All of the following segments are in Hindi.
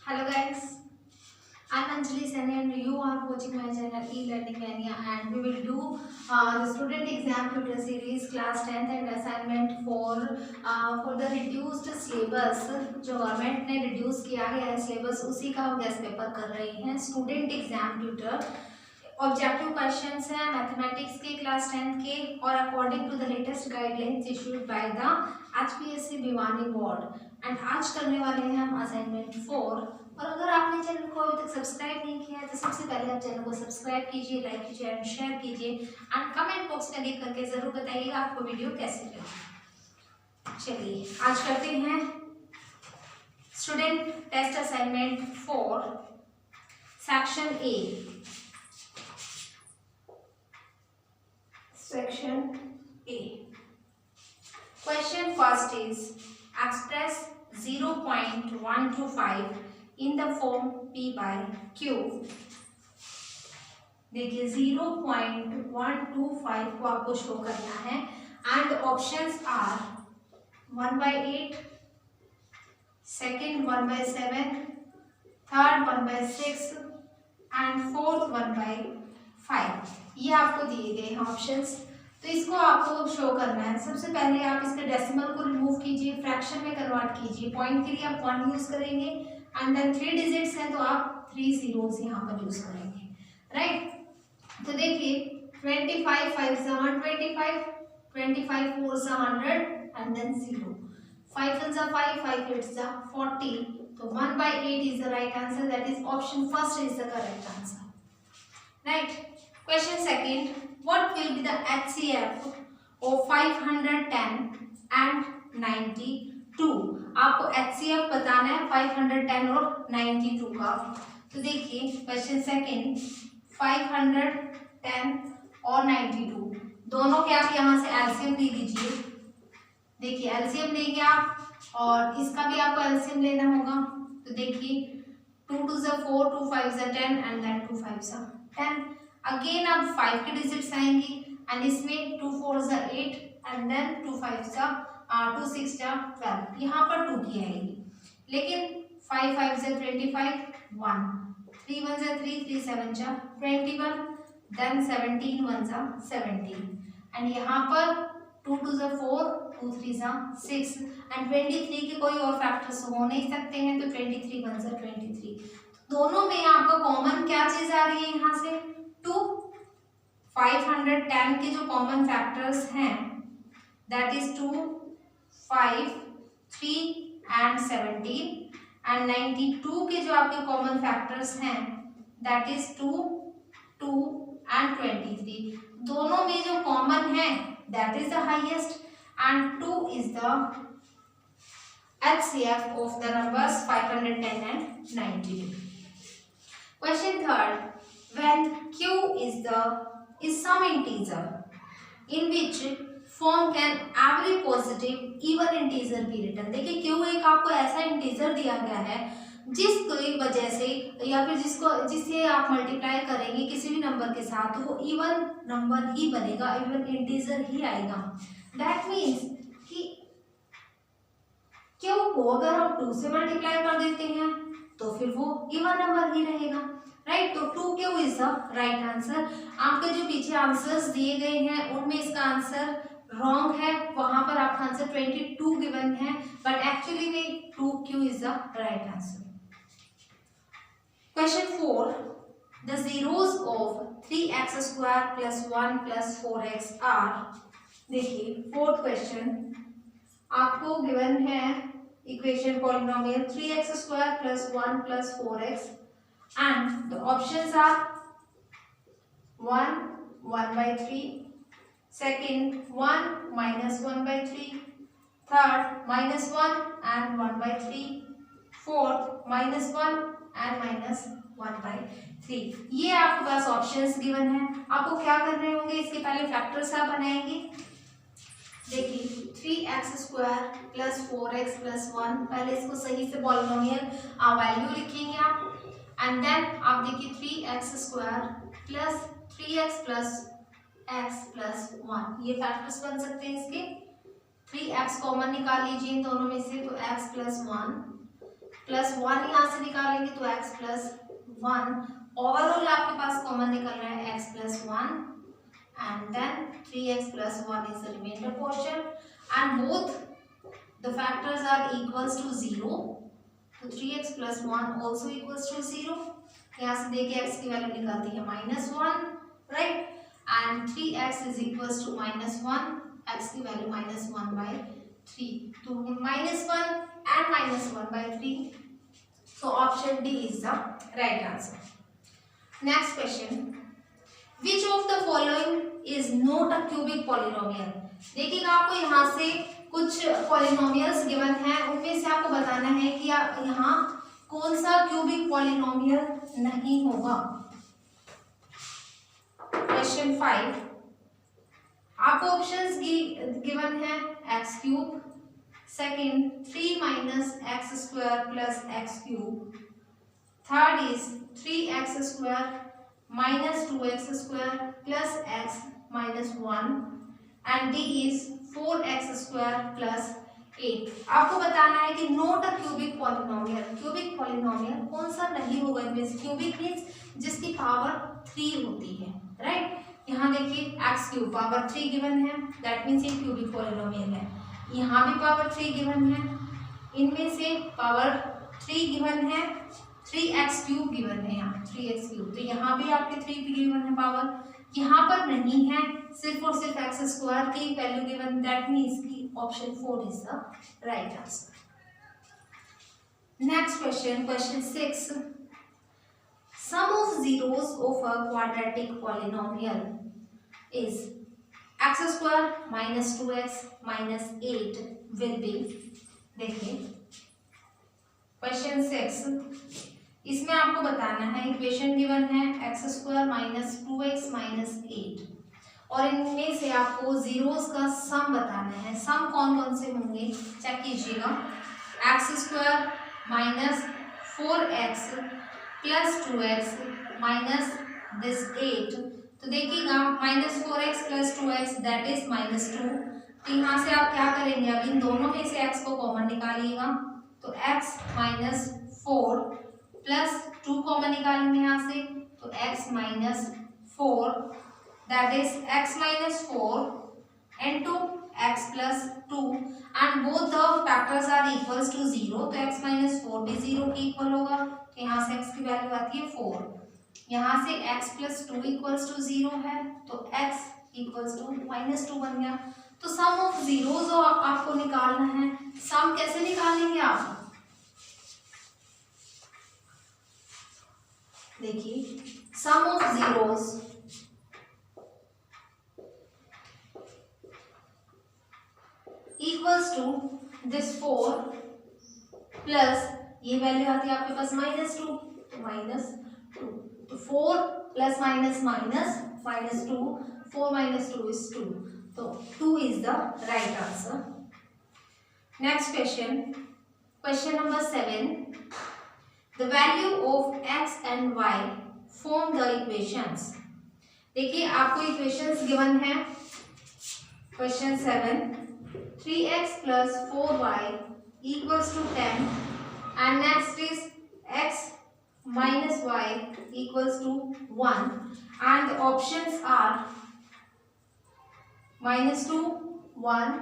Hello guys, I'm Anjali Sani and you are watching my channel E-Learning Mania, and we will do the student exam tutor series class 10th and assignment for the reduced syllabus जो गवर्नमेंट ने रिड्यूस किया गया है सिलेबस उसी का हम गेस्ट पेपर कर रहे हैं। Student exam tutor objective questions हैं मैथमेटिक्स के क्लास 10th के और according to the latest guidelines issued by the HPSC Bhiwani board. And आज करने वाले हैं हम असाइनमेंट 4। और अगर आपने चैनल को अभी तक सब्सक्राइब नहीं किया है तो सबसे पहले आप चैनल को सब्सक्राइब कीजिए, लाइक कीजिए एंड शेयर कीजिए एंड कमेंट बॉक्स में लिख करके जरूर बताइएगा आपको वीडियो कैसी लगी। चलिए आज करते हैं student test assignment 4 section A. Section A. Question first is express 0.125 in the form P by Q। देखिए 0.125 को आपको शो करना है and options are 1/8, second 1/7, third 1/6 and fourth 1/5। ये आपको दिए गए हैं ऑप्शंस, तो इसको आपको शो करना है। सबसे पहले आप इसके डेसिमल को रिमूव कीजिए, फ्रैक्शन में कन्वर्ट कीजिए। पॉइंट के लिए आप 1 यूज करेंगे एंड देन 3 डिजिट्स हैं तो आप 3 जीरोस यहाँ पर यूज करेंगे, राइट। तो देखिए 25 5 से 125, 25 4 से 100 एंड देन 0, 5 1 से 5, 5 8 से 40। तो 1/8 is the right answer, that is option first is the correct answer, right. Question second, what will be the HCF of 510 and 92? आपको HCF बताना है 510 और 92 का। तो देखिए क्वेश्चन सेकंड 510 और 92 दोनों के आप यहाँ से एलसीएम ले लीजिए। देखिए एलसीएम लेंगे आप और इसका भी आपको एलसीएम लेना होगा। तो देखिए 2 2 से 4, 2 5 से 10 एंड देन 2 5 से 10। अगेन अब 5 के डिजिट्स आएंगी एंड इसमें 2 4 से 8 एंड देन 2 5 से 2 6 से 12। यहाँ पर 2 की आएगी, लेकिन 5 5 से 25 1, 3 1 से 3, 3 7 से 21, देन 17 1 से 17 एंड यहाँ पर 2 2 से 4, 2 3 से 6 एंड 23 के कोई और फैक्टर्स हो नहीं सकते हैं तो 23 1 से 23। दोनों में आपको कॉमन क्या चीज आ रही है यहाँ से 2। 510 के जो कॉमन फैक्टर्स हैं दैट इज 2 5 3 एंड 17 एंड 92 के जो आपके कॉमन फैक्टर्स हैं दैट इज 2 2 एंड 23। दोनों में जो कॉमन है that is the highest and 2 is the HCF of the numbers 510 and 92. Question third, when Q is some integer in which form can every positive even integer be written। देखिए Q एक आपको ऐसा इंटीजर दिया गया है जिसकी वजह से या फिर जिसे आप मल्टीप्लाई करेंगे किसी भी नंबर के साथ तो वो इवन नंबर ही बनेगा, इवन इंटीजर ही आएगा। दैट मीन्स कि Q को अगर हम 2 से मल्टीप्लाई कर देते हैं तो फिर वो इवन नंबर ही रहेगा, राइट। तो 2Q is the right answer. आपके जो पीछे आंसर्स दिए गए हैं उनमें इसका आंसर रॉन्ग है, वहां पर आपका आंसर 22 गिवन है बट एक्चुअली में 2Q is the right answer. Question 4, the zeros of 3x square plus 1 plus 4x are। देखिए फोर्थ क्वेश्चन आपको गिवन है equation polynomial 3x square plus 1 plus 4x and the options are 1 1/3, second 1 minus 1/3, third minus 1 and 1/3, fourth minus 1 and minus 1/3। ये आपके पास ऑप्शंस गिवन है। आपको क्या करने होंगे, इसके पहले फैक्टर्स आप बनाएंगे। देखिए 3x square plus 4x plus 1, पहले इसको सही से पॉलिनोमियल वैल्यू लिखेंगे आप एंड देन आप देखिए 3x square plus 3x plus x plus 1, ये फैक्टर्स बन सकते हैं इसके। 3x कॉमन निकाल लीजिए इन दोनों में से तो x plus 1 प्लस 1 यहाँ से निकालेंगे तो x प्लस 1, ओवरऑल आपके पास कॉमन निकल रहा है x plus 1 and then 3x plus 1 is the remainder portion and both the factors are equals to 0, तो 3x plus 1 also equals to 0, यहाँ से देखिए x की वैल्यू निकलती है -1, right, and 3x is equals to -1, x की वैल्यू -1/3, तो -1 and -1/3, so option D is the right answer. Next question, Which of the following is not a cubic polynomial? देखिएगा आपको यहाँ से कुछ पॉलिनोमियल्स गिवन हैं, उनमें से आपको बताना है कि यहाँ कौन सा क्यूबिक पॉलिनोमियल नहीं होगा। क्वेश्चन 5, आपको ऑप्शंस गिवन है x cube, second 3 minus x square plus x cube, third is 3x square minus 2x square plus x minus 1 and D is 4x square plus 8। आपको बताना है कि note a cubic polynomial, cubic polynomial कौन सा नहीं होगा इनमें से। क्यूबिक मीन्स जिसकी पावर 3 होती है, राइट, यहाँ देखिए एक्स क्यूब पावर 3 गिवन है, दैट मीन्स ये क्यूबिक पॉलिनोमियल है। यहाँ भी पावर 3 गिवन है, इनमें से पावर 3 गिवन है, 3x क्यूब गिवन है, यहाँ 3x क्यूब, तो यहाँ भी आपके 3 गिवन है पावर, यहाँ पर नहीं है, सिर्फ और सिर्फ एक्स स्क्वायर की वैल्यू गिवन, दैट मीन्स की option 4 is the right answer. Next question, question 6, sum of zeros of a quadratic polynomial is x square minus 2x minus 8 will be, देखिए क्वेश्चन 6, इसमें आपको बताना है इक्वेशन गिवन है x square minus 2x minus 8 और इनमें से आपको जीरोस का सम बताना है। सम कौन कौन से होंगे चेक कीजिएगा, x square minus 4x plus 2x minus this 8, तो देखिएगा minus 4x plus 2x that is -2, तो यहाँ से आप क्या करेंगे, अब इन दोनों में से x को कॉमन निकालिएगा, तो x माइनस 4 प्लस 2 कॉमन निकालेंगे यहाँ से, तो x minus 4 that is x minus 4 into x plus 2 and both the factors are equals to 0, तो x माइनस 4 भी 0 के इक्वल होगा, तो यहाँ से x की वैल्यू आती है 4, यहाँ से x प्लस 2 इक्वल्स टू 0 है, तो x इक्वल्स टू -2 बन गया। तो सम ऑफ जीरोस आपको निकालना है, सम कैसे निकालेंगे आप, देखिए sum of zeros equals to this 4 plus ये वैल्यू आती है आपके पास -2, तो -2, तो 4 plus minus minus -2, 4 minus 2 is 2, तो 2 is the right answer. Next question, question number 7, The value of x and y form the equations। देखिए आपको इक्वेशंस गिवन है, question 7, 3x plus 4y equals to 10 and next is x minus y equals to 1 and the options are -2, 1,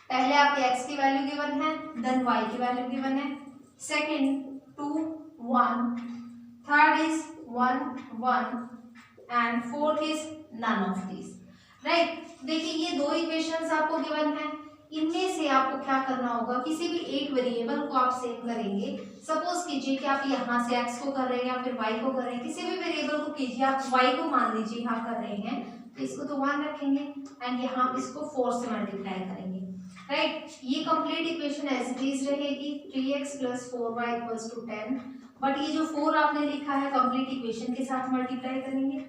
पहले आपके x की वैल्यू गिवन है, देन y की वैल्यू गिवन है, second 2, 1, third is 1, 1 and fourth is none of these, right. देखिए ये दो इक्वेशंस आपको गिवन है, इनमें से आपको क्या करना होगा, किसी भी एक वेरिएबल को आप सेव करेंगे। सपोज कीजिए कि आप यहाँ से x को कर रहे हैं या फिर y को कर रहे हैं, किसी भी वेरिएबल को कीजिए, आप y को मान लीजिए यहाँ कर रहे हैं, तो इसको तो 1 रखेंगे एंड यहाँ इसको 4 से मल्टीप्लाई करेंगे, राइट। ये complete equation as it is रहेगी, 3x plus 4y equals to 10, but ये जो 4 आपने लिखा है कंप्लीट इक्वेशन के साथ मल्टीप्लाई करेंगे,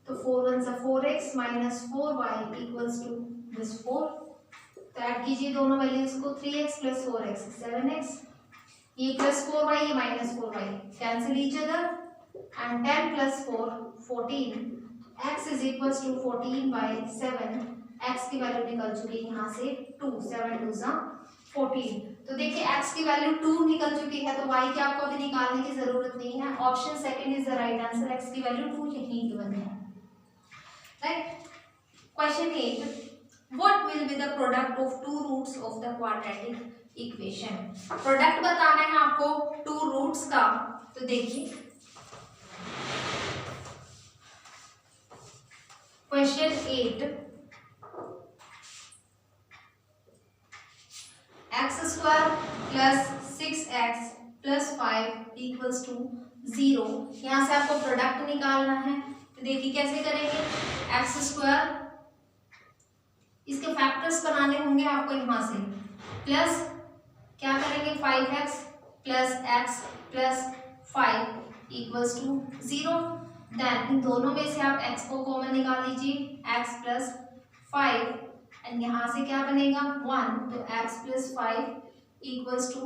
तो 4 1 4x minus 4y equals to this 4, तो ऐड कीजिए दोनों वैल्यूज को, 3x प्लस 4x 7x, ये प्लस 4y ये minus 4y, cancel each other and 10 plus 4 14, x is equals to 14/7, x की वैल्यू निकल चुकी है यहाँ से 2, 7 2 14, तो देखिए x की वैल्यू 2 निकल चुकी है, तो y की आपको अभी निकालने की जरूरत नहीं है। Option second is the right answer, x की वैल्यू 2 यही गिवन है, right. Question 8, what will be the product of two roots of the quadratic equation. Product बताना है आपको टू रूट्स का। तो देखिए question 8, x square plus 6x plus 5 equals to 0। यहाँ से आपको प्रोडक्ट निकालना है। तो देखिए कैसे करेंगे, एक्स स्क्वायर, इसके फैक्टर्स बनाने होंगे आपको यहाँ से, प्लस क्या करेंगे 5x plus x plus 5 equals to 0। Then इन दोनों में से आप x को कॉमन निकाल लीजिए, x प्लस 5 एंड यहाँ से क्या बनेगा 1, तो x plus 5 equals to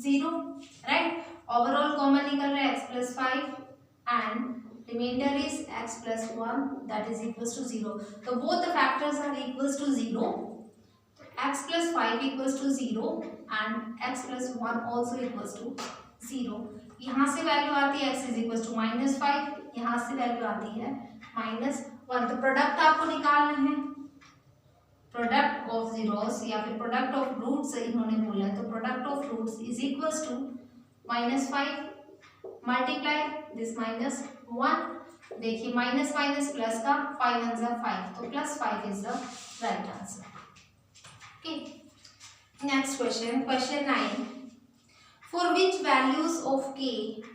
0, right. Overall common निकल रहा है x plus 5 and reminder is x plus 1 that is equals to 0। तो both the factors are equals to 0, तो x plus 5 equals to 0 and x plus 1 also equals to 0। यहाँ से वैल्यू आती है x इज इक्वल्स टू -5, यहाँ से वैल्यू आती है -1। तो प्रोडक्ट आपको निकालना है, प्रोडक्ट ऑफ जीरोस या फिर प्रोडक्ट ऑफ रूट्स इन्होंने बोला, तो product of roots is equals to -5 multiply this -1। देखिए माइनस माइनस प्लस का 5 1 5, तो +5 is the right answer. Okay, next question, question 9, for which values of k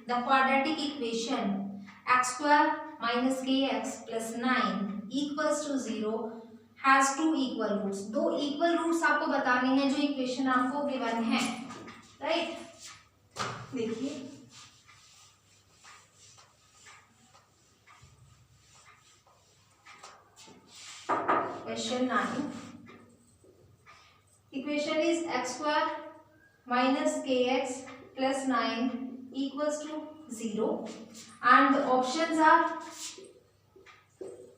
the quadratic equation x square minus kx plus 9 equals to 0 has two equal roots. दो इक्वल रूट्स आपको बताने हैं जो इक्वेशन आपको गिवन है, राइट। देखिए question 9, equation is x square minus kx plus 9 equals to 0 and the options are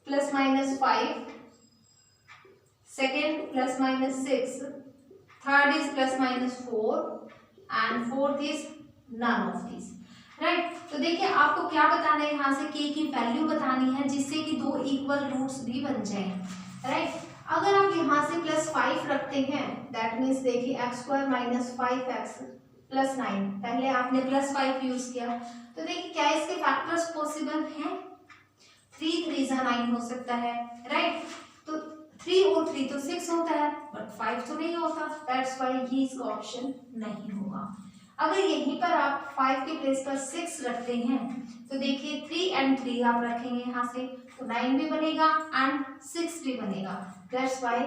plus minus 5, second plus minus 6, third is plus minus 4 and fourth is none of these, right। तो देखिए आपको क्या बताना है, यहाँ से k की वैल्यू बतानी है जिससे कि दो इक्वल रूट्स भी बन जाएं, राइट। अगर आप यहाँ से +5 रखते हैं दैट मीन्स देखिए x square minus 5x plus 9, पहले आपने +5 यूज किया, तो देखिए क्या इसके फैक्टर्स पॉसिबल हैं, 3 3 जा 9 हो सकता है, राइट। तो 3 और 3 तो 6 होता है बट 5 तो नहीं होता, दैट्स व्हाई ये इसका ऑप्शन नहीं होगा। अगर यहीं पर आप 5 के प्लेस पर 6 रखते हैं तो देखिए 3 and 3 आप रखेंगे यहाँ से, तो 9 भी बनेगा एंड 6 भी बनेगा, that's why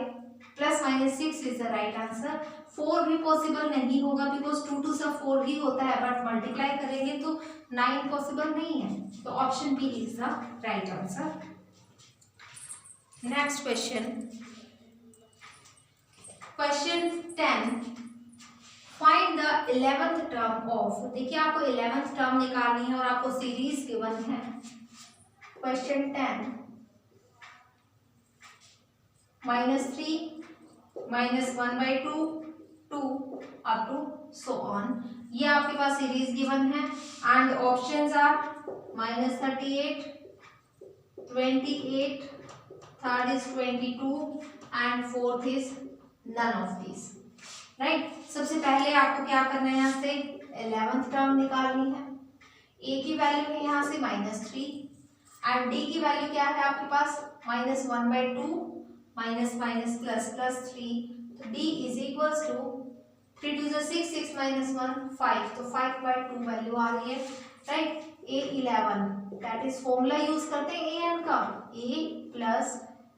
+-6 is the right answer. 4 भी पॉसिबल नहीं होगा बिकॉज 2 2 से 4 ही होता है, बट मल्टीप्लाई करेंगे तो 9 पॉसिबल नहीं है, तो option B is the right answer. Next question, question 10, find the 11th term of. देखिए आपको 11th टर्म निकालनी है और आपको सीरीज गिवन है। Question 10, -3 -1/2 2 up to so on, ये आपके पास सीरीज गिवन है and options are -38 28, third is 22 and fourth is none of these, right। सबसे पहले आपको क्या करना है, यहाँ से 11th टर्म निकालनी है। a की वैल्यू है यहाँ से -3 एंड d की वैल्यू क्या है आपके पास -1/2 माइनस माइनस प्लस प्लस 3, तो d इज इक्वल्स टू 3 2 6 6 -1 5, तो 5/2 वैल्यू आ रही है, right. a11 that is formula use करते हैं an का, a plus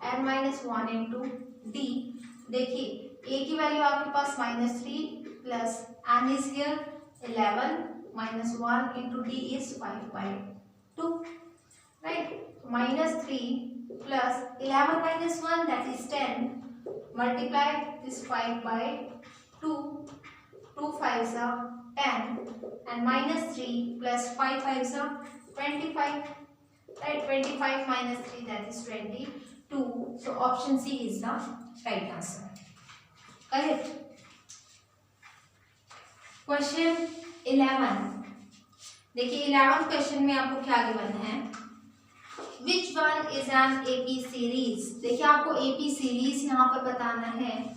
n-1 into d। देखिए a की वैल्यू आपके पास -3 plus n is here 11 -1 into d is 5/2, right. -3 plus 11 -1 that is 10 multiply this 5/2, 2 5s are 10 and -3 plus 5 5s are 25, right। 25 minus 3 that is 22, so option C is the right answer, correct। Question 11, देखिए 11th क्वेश्चन में आपको क्या गिवन है, which one is an AP series. देखिए आपको एपी सीरीज यहाँ पर बताना है।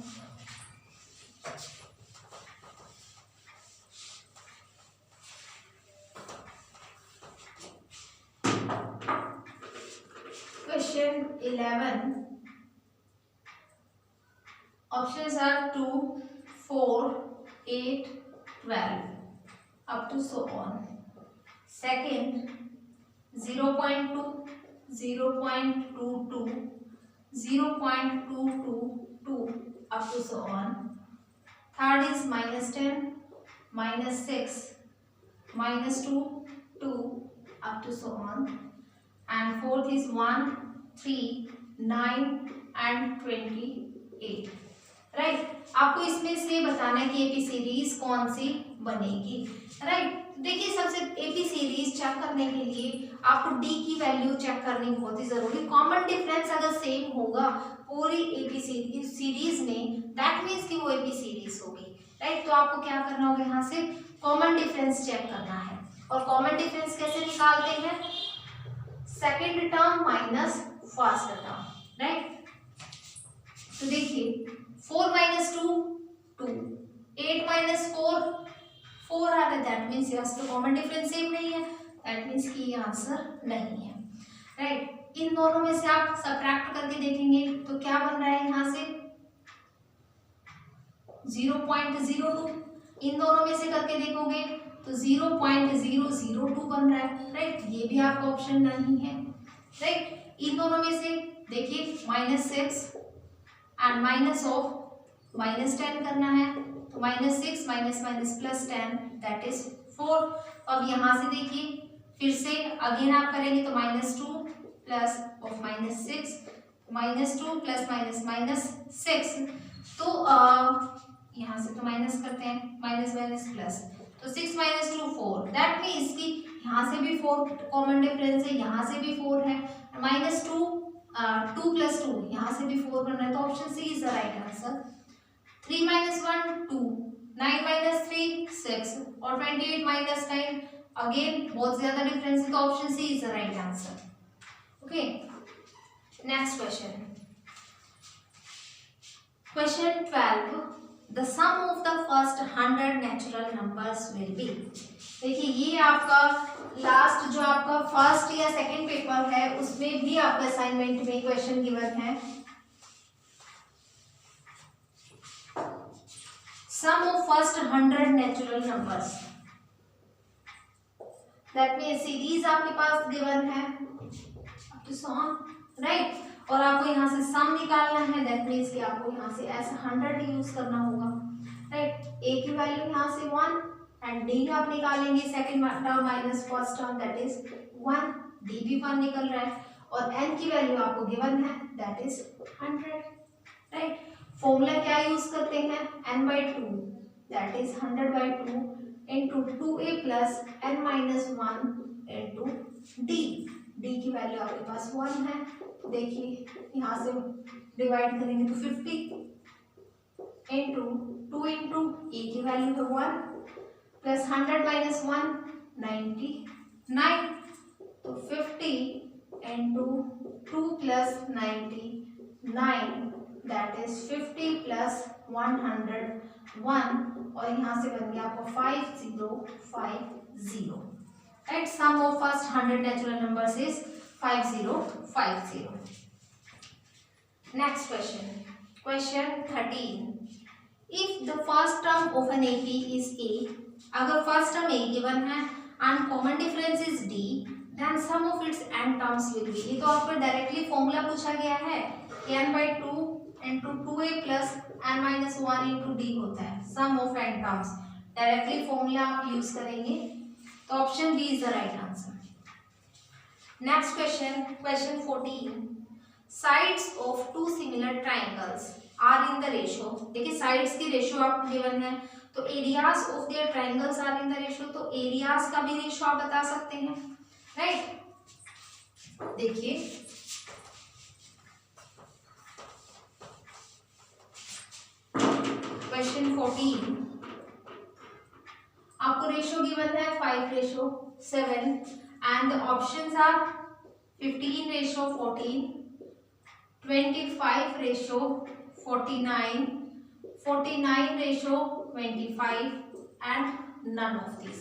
Question 11, options are 2, 4, 8, 12 up to so on. Second 0.2, 0.22, 0.222 up to so on. Third is -10, -6, -2, 2 up to so on. And fourth is 1, 3, 9 and 28. Right आपको इसमें से बताना है कि एपी सीरीज कौन सी बनेगी। राइट देखिए सबसे एपी सीरीज चेक करने के लिए आपको डी की वैल्यू चेक करनी बहुत ही जरूरी। कॉमन डिफरेंस अगर सेम होगा पूरी एपी सीरीज में, दैट मीन्स कि वो एपी सीरीज होगी। राइट तो आपको क्या करना होगा, यहाँ से कॉमन डिफरेंस चेक करना है। और कॉमन डिफरेंस कैसे निकालते हैं, second term minus first term. Right तो देखिए 4 - 2 2, 8 - 4 4 आ गया, दैट मीन्स यस तो कॉमन डिफरेंस सेम नहीं है, दैट मीन्स कि ये आंसर नहीं है। राइट इन दोनों में से आप सबट्रैक्ट करके देखेंगे तो क्या बन रहा है, यहाँ से 0.02, इन दोनों में से करके देखोगे तो 0.002 बन रहा है। राइट ये भी आपका ऑप्शन नहीं है। राइट इन दोनों में से देखिए -6 एंड माइनस ऑफ -10 करना है तो -6 -+10 दैट इज 4। अब यहाँ से देखिए फिर से अगेन आप करेंगे तो -2 प्लस ऑफ -6, -2 प्लस -6, तो यहाँ से तो माइनस करते हैं, माइनस प्लस, तो 6 - 2 4, दैट मीन्स कि यहाँ से भी 4 कॉमन डिफरेंस है, यहाँ से भी 4 है, -2 2 + 2 यहाँ से भी 4 बन रहा है, तो option C is the right answer. 3 - 1 2, 9 - 3 6 और 28 - 9 अगेन बहुत ज्यादा डिफरेंस है, तो option C is the right answer. Okay next question, question 12, the sum of the first 100 natural numbers will be. देखिए ये आपका लास्ट जो आपका फर्स्ट या सेकंड पेपर है उसमें भी आपका असाइनमेंट में क्वेश्चन गिवन है। Sum of first 100 natural numbers, that means series आपके पास गिवन है राइट, और आपको यहाँ से सम निकालना है, दैट मीन्स कि आपको यहाँ से ऐसा 100 यूज करना होगा। राइट ए की वैल्यू यहाँ से 1 एंड डी आप निकालेंगे second term minus first term that is 1, D भी 1 निकल रहा है, और एन की वैल्यू आपको गिवन है दैट इज 100। राइट फॉर्मूला क्या यूज करते हैं, n/2 that is 100/2 into 2a plus n - 1 into D. D की वैल्यू आपके पास 1 है, देखिए यहाँ से डिवाइड करेंगे तो 50 इंटू 2 इंटू ए की वैल्यू है 1 प्लस 100 - 1 99, तो 50 into 2 plus 99 that is 50 plus 101, और यहाँ से बन गया आपको 5050। Right sum of first 100 natural numbers is 5050। Next question, question 13, if the first term of an AP is a, अगर फर्स्ट टर्म ए गिवन है and common difference is d, then sum of its n terms will be. ये तो आपको डायरेक्टली फॉर्मूला पूछा गया है, n/2 into 2a plus n - 1 into D होता है sum of N terms, directly formula आप यूज करेंगे, तो option B is the right answer. Next question, question 14, sides of two similar triangles are in the ratio. देखिए साइड्स की रेशियो आपको गिवन है, तो areas of their triangles are in the ratio, तो एरियाज का भी रेशियो आप बता सकते हैं। राइट देखिए क्वेश्चन 14, आपको रेशियो गिवन है 5:7 and the options are 15:14, 25:49, 49:25 and none of this,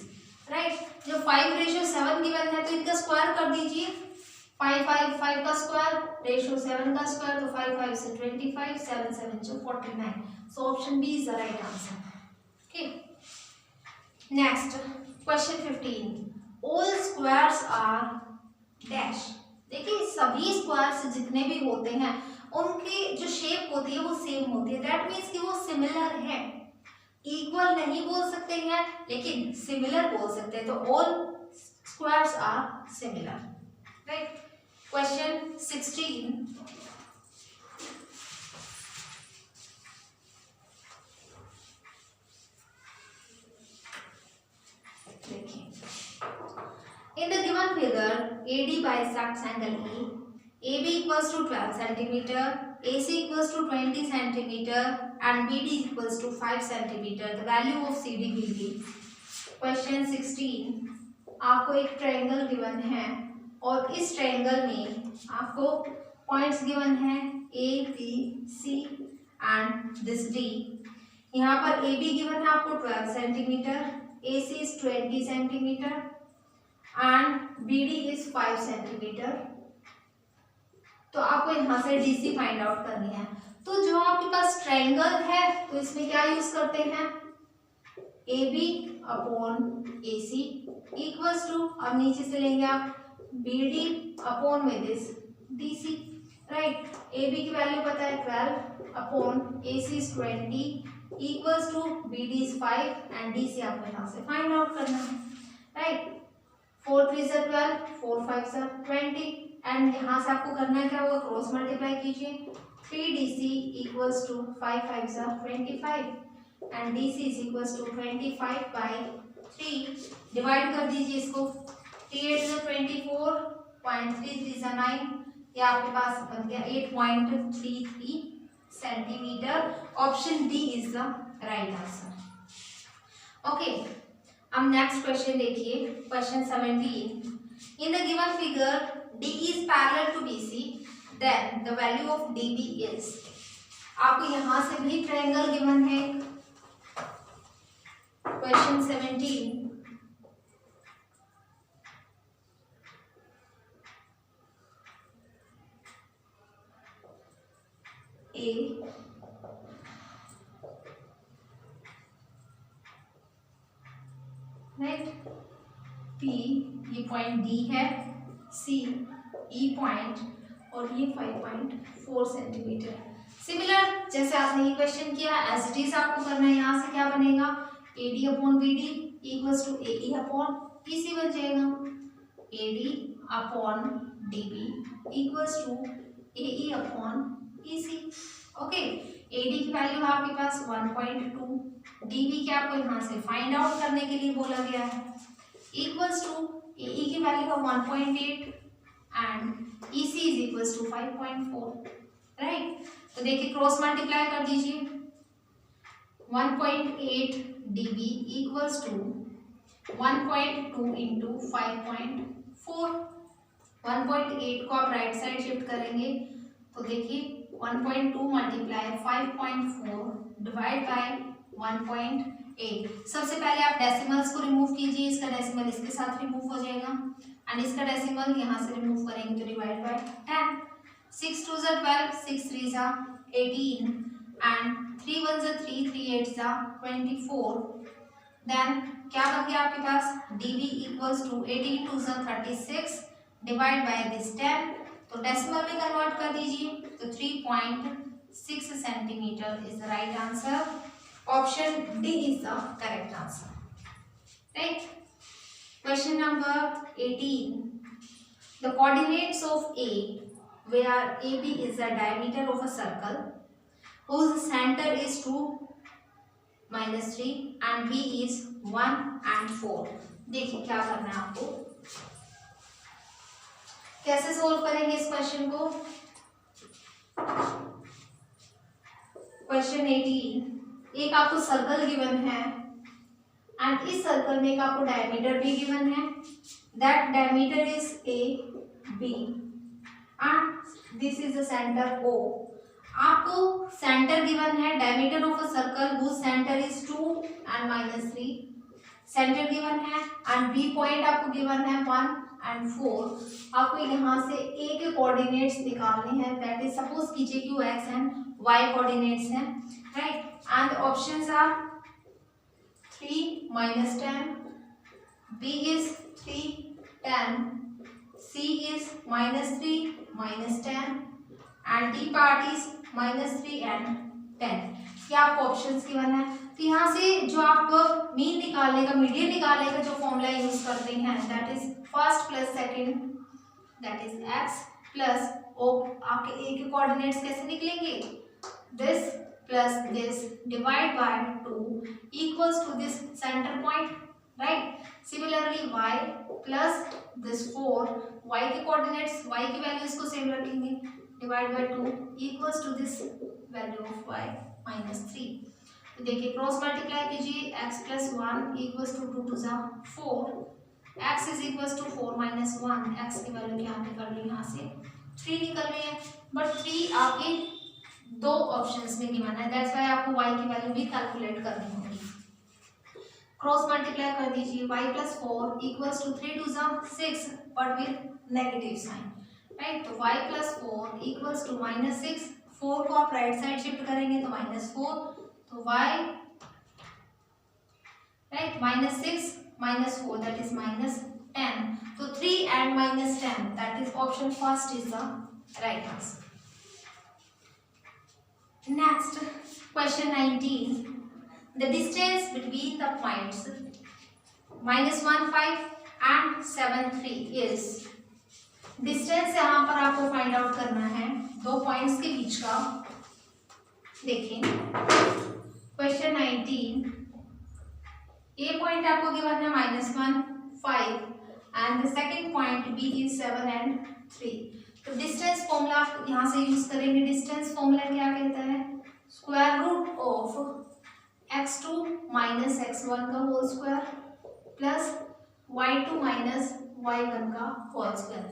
right. जो 5:7 गिवन है तो इनका स्क्वायर कर दीजिए, 5 का स्क्वायर रेशियो 7 का स्क्वायर, तो 5 से 25, 7 से 49, so option B is the right answer. Okay, next question 15, all squares are dash. देखिए सभी स्क्वायर्स जितने भी होते हैं उनकी जो शेप होती है वो सेम होती है, दैट मीन्स कि वो सिमिलर है। इक्वल नहीं बोल सकते हैं लेकिन सिमिलर बोल सकते हैं, तो all squares are similar, right. Question 16, देखिए in the given figure AD bisects angle E, AB equals to 12 centimeter, AC equals to 20 centimeter and BD equals to 5 centimeter. The value of CD will be. Question 16, आपको एक ट्रायंगल गिवन है और इस ट्रायंगल में आपको पॉइंट्स गिवन है A, B, C and this D. यहाँ पर AB गिवन है आपको 12 centimetre, AC is 20 centimetre and BD is 5 centimetre. तो आपको यहाँ से DC फाइंड आउट करनी है। तो जो आपके पास ट्रायंगल है तो इसमें क्या यूज करते हैं, AB upon AC equals to, अब नीचे से लेंगे आप BD अपॉन में दिस DC, राइट। AB की वैल्यू पता है 12 upon AC is 20 equals to BD is 5 and DC आपको यहाँ से फाइंड आउट करना है, राइट। 4 3 से 12, 4 5 से 20 एंड यहाँ से आपको करना है क्या होगा, क्रॉस मल्टीप्लाई कीजिए, 3DC इक्वल्स टू 5 5 से 25 and DC is equals to 25/3, divide कर दीजिए इसको, 3 8 से 24, 0.33 से 9, ये आपके पास बन गया 8.33 centimetre. Option D is the right answer. Okay, अब नेक्स्ट क्वेश्चन देखिए, question 17, in the given figure D is parallel to BC, then the value of DB is। आपको यहाँ से भी ट्रायंगल गिवन है, क्वेश्चन 17, A राइट, P ये पॉइंट D है, C E पॉइंट और ये 5.4 सेंटीमीटर। सिमिलर जैसे आपने ये क्वेश्चन किया एज इट इज आपको करना है, यहाँ से क्या बनेगा, AD upon BD equals to AE upon BC बन जाएगा, AD upon DB equals to AE upon BC। Okay, AD की वैल्यू है आपके पास 1.2, DB की आपको यहाँ से फाइंड आउट करने के लिए बोला गया है, इक्वल्स टू AE की वैल्यू है 1.8 and EC is equals to 5.4, right. तो देखिए क्रॉस मल्टीप्लाई कर दीजिए, 1.8 DB इक्वल्स टू 1.2 इंटू 5.4, 1.8 को आप राइट साइड शिफ्ट करेंगे तो देखिए 1.2 मल्टीप्लाई 5.4 डिवाइड बाय 1.8। सबसे पहले आप डेसिमल्स को रिमूव कीजिए, इसका डेसिमल इसके साथ रिमूव हो जाएगा एंड इसका डेसिमल यहाँ से रिमूव करेंगे तो डिवाइड बाय 10, 6 2 = 12, 6 3 = 18 एंड 3 1 = 3, 3 8 = 24। देन क्या बन गया आपके पास, DB equals to 18 2 = 36 divide by this 10, तो डेसिमल में कन्वर्ट कर दीजिए तो 3.6 centimetre is the right answer. Option D is the correct answer, right. Question number 18, the coordinates of A where AB is the diameter of a circle whose center is 2 -3 and B is 1 and 4। देखिए क्या करना है आपको, कैसे सोल्व करेंगे इस क्वेश्चन को। क्वेश्चन 18, एक आपको सर्कल गिवन है एंड इस सर्कल में एक आपको डायमीटर भी गिवन है, that diameter is A B and this is the centre O. आपको सेंटर गिवन है, diameter of a circle whose centre is 2 and -3, centre given है एंड बी पॉइंट आपको गिवन है 1 एंड 4। आपको यहाँ से ए के कोऑर्डिनेट्स निकालने हैं, दैट इज सपोज कीजिए कि वो एक्स एंड वाई कोऑर्डिनेट्स हैं, right. And options are 3 -10, B is 3 10, C is -3 -10 and D part is -3 and 10। ये आपको ऑप्शंस गिवन है। तो यहाँ से जो आप मीन निकालने का, मीडियन निकालने का जो फॉर्मूला यूज करते हैं, that is first plus second, that is x plus o. आपके ए के कोऑर्डिनेट्स कैसे निकलेंगे, this plus this divide by 2 equals to this centre point, right. Similarly y plus this 4, y के कोऑर्डिनेट्स, y की वैल्यूज को सेम रखेंगे, divide by 2 equals to this value of y -3। तो देखिए क्रॉस मल्टीप्लाई कीजिए, x plus 1 equals to 2 2 4, x is equals to 4 -1, x की वैल्यू क्या निकल रही है, यहाँ से 3 निकल रही है, बट 3 आपके दो ऑप्शंस में गिवन है, दैट्स व्हाई आपको y की वैल्यू भी कैलकुलेट करनी होगी। क्रॉस मल्टीप्लाई कर दीजिए, y plus 4 equals to 3 2 6 but with negative sign, right. तो y प्लस 4 इक्वल्स टू -6, 4 को आप राइट साइड शिफ्ट करेंगे तो -4, तो y राइट -6 -4 दैट इज -10, तो 3 and -10 that is option first is the right answer. Next question 19, the distance between the points -15 and 73 is, distance यहाँ पर आपको फाइंड आउट करना है दो पॉइंट्स के बीच का। देखिए क्वेश्चन 19, ए पॉइंट आपको गिवन है -1 5 and the second point B is 7 and 3। तो डिस्टेंस फॉर्मूला यहाँ से यूज करेंगे। डिस्टेंस फॉर्मूला क्या कहता है, square root of x2 minus x1 का whole square plus y2 minus y1 का whole square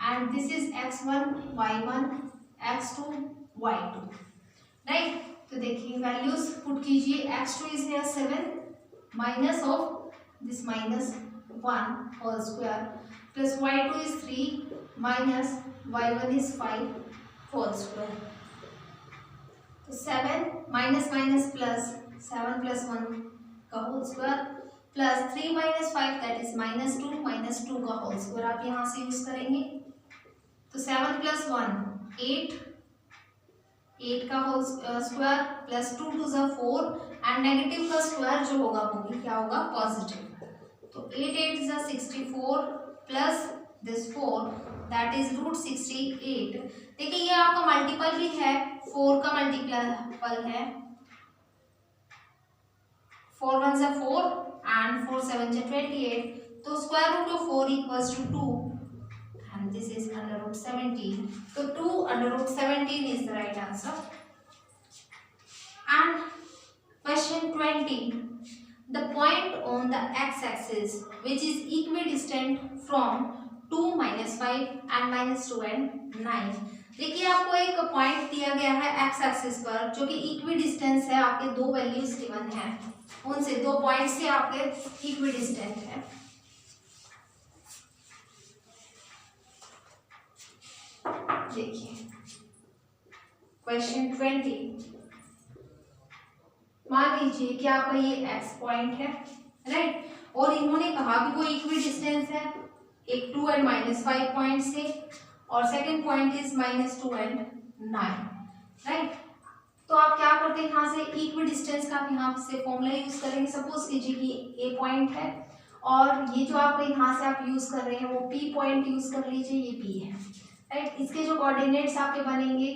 and this is x1 y1 x2 y2, right. तो देखिए वैल्यूज पुट कीजिए, x2 is here 7 minus of this -1 whole square plus y2 is 3 minus y1 is 5 whole square. तो 7 माइनस माइनस प्लस 7 प्लस 1 का whole square plus 3 minus 5 that is -2 का होल स्क्वायर आप यहाँ से यूज करेंगे। तो 7 प्लस 1 8 का whole square plus 2 2 4 and negative का स्क्वायर जो होगा वो भी क्या होगा, पॉजिटिव। तो 8 8 64 प्लस दिस 4 दैट इज √68। देखिए ये आपका मल्टीपल भी है, 4 का मल्टीपल है, 4 1 जा 4 and 4 7 जा 28। तो square root of 4 equals to 2 and this is √17। तो 2 √17 is the right answer। And question 20, the point on the x-axis which is equidistant from 2 -5 and -2 and 9। देखिए आपको एक पॉइंट दिया गया है एक्स एक्सिस पर जो कि इक्विडिस्टेंस है, आपके दो वैल्यूज गिवन है, उनसे दो पॉइंट से आपके इक्विडिस्टेंट है। देखिए क्वेश्चन 20, मान लीजिए कि आपका ये एक्स पॉइंट है, राइट, और इन्होंने कहा कि वो इक्विडिस्टेंस है एक 2 and -5 पॉइंट से और second point is -2 and 9, right. तो आप क्या करते हैं, यहाँ से इक्विडिस्टेंस का आप यहाँ से फॉर्मूला यूज करेंगे। सपोज कीजिए कि ए पॉइंट है और ये जो आप यहाँ से आप यूज कर रहे हैं वो पी पॉइंट यूज कर लीजिए, ये पी है, राइट। इसके जो कोऑर्डिनेट्स आपके बनेंगे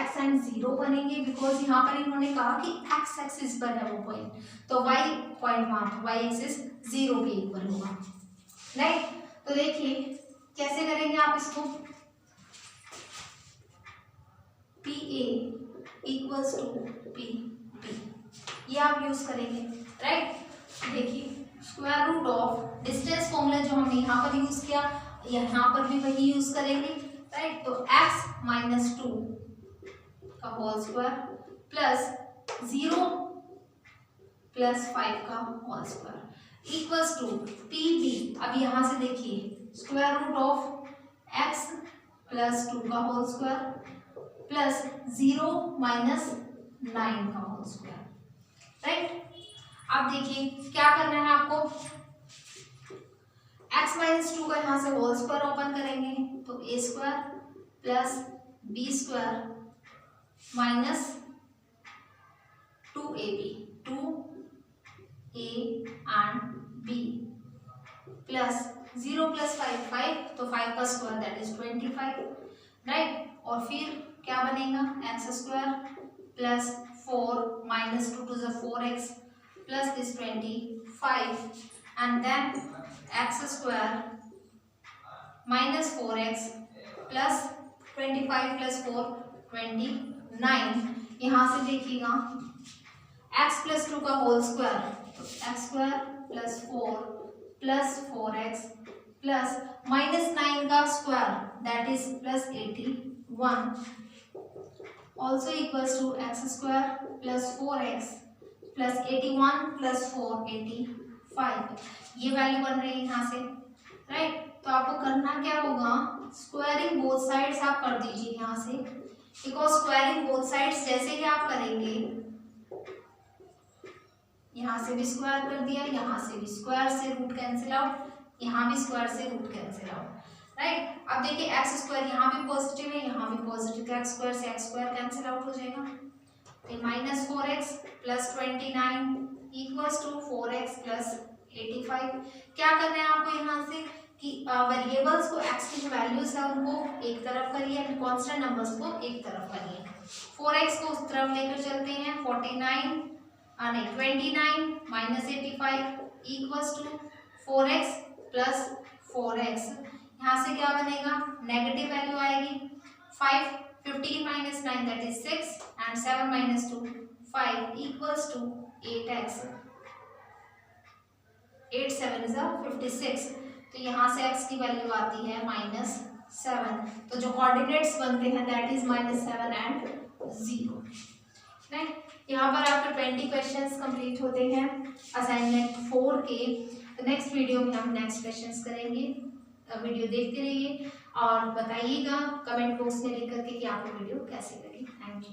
x एंड 0 बनेंगे, बिकॉज यहाँ पर इन्होंने कहा कि x एक्सिस पर है वो पॉइंट, तो y पॉइंट वहाँ y एक्सिस 0 के इक्वल होगा, राइट। तो देखिए कैसे करेंगे आप इसको, P A equals to P B, ये आप यूज करेंगे, राइट। देखिए square root of distance formula जो हमने यहाँ पर यूज किया, यहाँ पर भी वही यूज करेंगे, राइट। तो x माइनस 2 का होल स्क्वायर प्लस 0 प्लस 5 का whole square equals to PB। अब यहाँ से देखिए square root of x plus 2 का होल स्क्वायर प्लस 0 माइनस 9 का होल स्क्वायर, राइट। अब देखिए क्या करना है आपको, x माइनस 2 का यहाँ से होल स्क्वायर ओपन करेंगे तो a square plus b square minus 2ab 2a and b plus 0 plus 5 तो 5 का स्क्वायर दैट इज 25, राइट। और फिर क्या बनेगा, x square plus 4 minus 2 to the 4x plus this 25 and then x square minus 4x plus 25 plus 4 29। यहाँ से देखिएगा x plus 2 का होल स्क्वायर तो x square plus 4 plus 4x plus minus 9 का square that is plus 81 also equals to x square plus 4x plus 81 plus 4 85। ये वैल्यू बन रही है यहाँ से, राइट। तो आपको करना क्या होगा, स्क्वायरिंग बोथ साइड्स आप कर दीजिए यहाँ से, बिकॉज स्क्वायरिंग बोथ साइड्स जैसे ही आप करेंगे, यहाँ से भी स्क्वायर कर दिया, यहाँ से भी स्क्वायर से रूट कैंसिल आउट, यहाँ भी स्क्वायर से रूट कैंसिल आउट, राइट। अब देखिए एक्स स्क्वायर यहाँ भी पॉजिटिव है, यहाँ भी पॉजिटिव, तो एक्स स्क्वायर से एक्स स्क्वायर कैंसिल आउट हो जाएगा, फिर minus 4x plus 29 equals to 4x plus 85। क्या करना है आपको यहाँ से कि वेरिएबल्स को x की जो वैल्यूज है उनको एक तरफ करिए एंड कांस्टेंट नंबर्स को एक तरफ करिए। 4x को उस तरफ लेकर चलते हैं, 29 minus 85 equals to 4x plus 4x। यहाँ से क्या बनेगा, नेगेटिव वैल्यू आएगी, 15 minus 9 that is 6 and 7 minus 2 5 equals to 8x, 8 7 is 56। तो यहाँ से x की वैल्यू आती है -7, तो जो कोऑर्डिनेट्स बनते हैं दैट इज -7 एंड 0, राइट। यहाँ पर आपके 20 क्वेश्चंस कंप्लीट होते हैं असाइनमेंट 4 के। तो नेक्स्ट वीडियो में हम नेक्स्ट क्वेश्चंस करेंगे, वीडियो देखते रहिए और बताइएगा कमेंट बॉक्स में लिख करके कि आपको वीडियो कैसी लगी। Thank you.